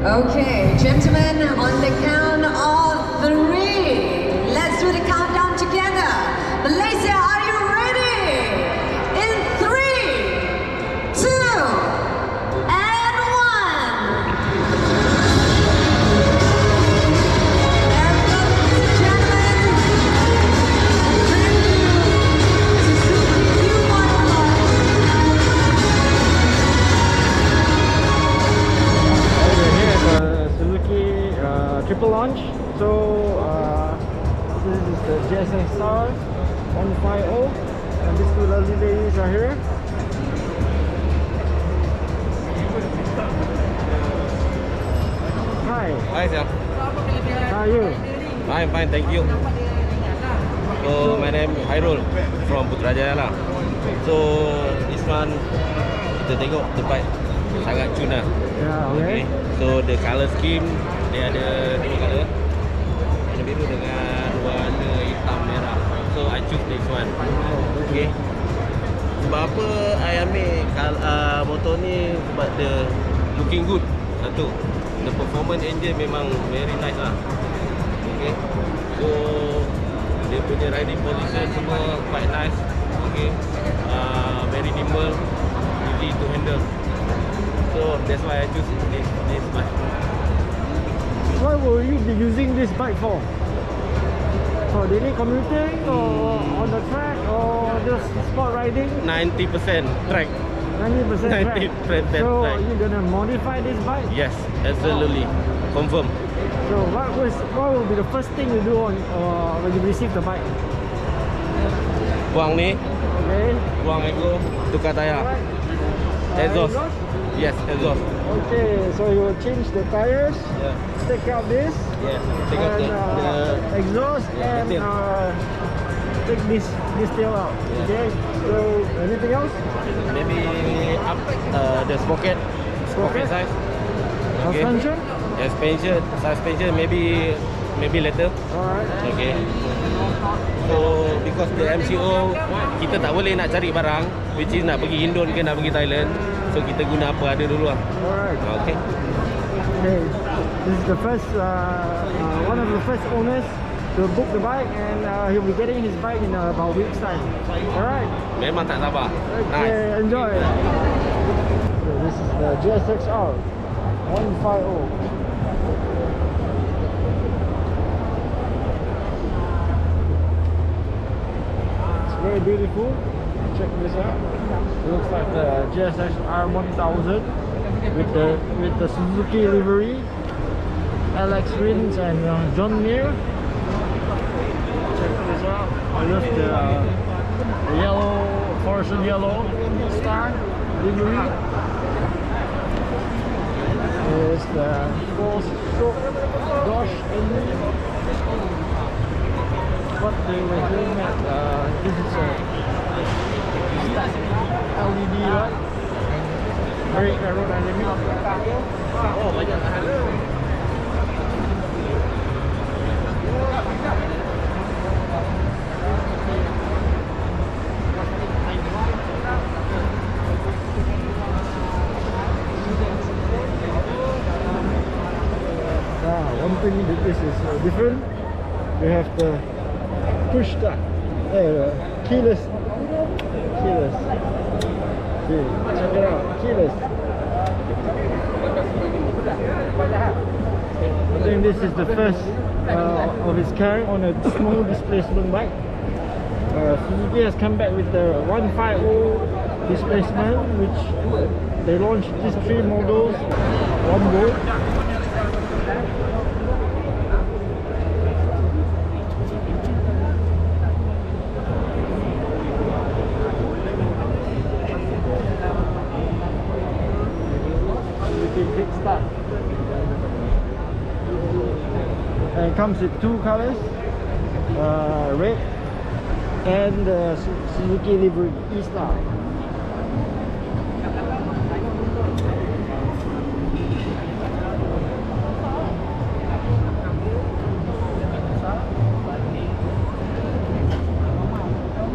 Okay, gentlemen, on the count of 3, let's do the countdown together. Malaysia, are you ready? In 3, 2, and 1. And ladies and gentlemen, brand new Suzuki i-Moto.My. Suzuki triple launch. So this is the GSX-R 150, and these two lovely ladies are here. Hi. Hi, sir. How are you? I'm fine, thank you. So my name is Hairul from Putrajaya lah. So this one kita tengok the bike sangat cun lah. Yeah, okay. So the color scheme dia ada 2 color, warna biru dengan warna hitam merah. So I choose this one. Okay. Sebab apa I ambil motor ni? Sebab dia looking good. Satu, the performance engine memang very nice lah. Okay. So dia punya riding position semua quite nice. Okay. Very nimble, easy to handle. So that's why I choose this bike. What will you be using this bike for? For daily commuting or on the track or just sport riding? 90% track. 90% track. 90% So track. you're gonna modify this bike? Yes, absolutely. Confirm. So what will be the first thing you do on when you receive the bike? Buang ni, Okay. buang ego, tukar tayar. Exhaust. Yes, exhaust. Okay, so you will change the tires, Yeah. take out this, Yes. Take out and the exhaust, yeah, and the tail. take this tail out. Yeah. Okay. So anything else? Maybe up the sprocket size. Okay. Suspension? Suspension maybe later. Alright. Okay. So because the MCO kita tak boleh nak cari barang, which is nak pergi Indon ke nak pergi Thailand. So kita guna apa ada dulu lah. Alright. Okay. Okay. This is the first one of the first owners to book the bike, and he'll be getting his bike in about a week's time. Alright. Memang tak sabar. Okay, Nice. enjoy. So this is the GSX-R 150. It's very beautiful. Check this out. It looks like the GSX-R 1000 with the Suzuki livery, Alex Rins and John Muir. Check this out. I love the yellow, fluorescent yellow star livery. There's the 4-stroke Dodge engine. What they were doing at this is a LED light, very aerodynamic. Oh, banyak tahan. One thing that this is different, we have the push start, keyless. Okay, check it out, keyless. I think this is the first of its kind on a small displacement bike. Suzuki has come back with the 150 displacement, which they launched these 3 models one go. Quick start. And it comes with 2 colors, red and the Suzuki livery E-Star.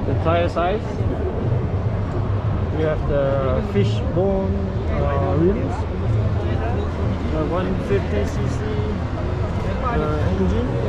The tire size, we have the fishbone rims. 150cc engine.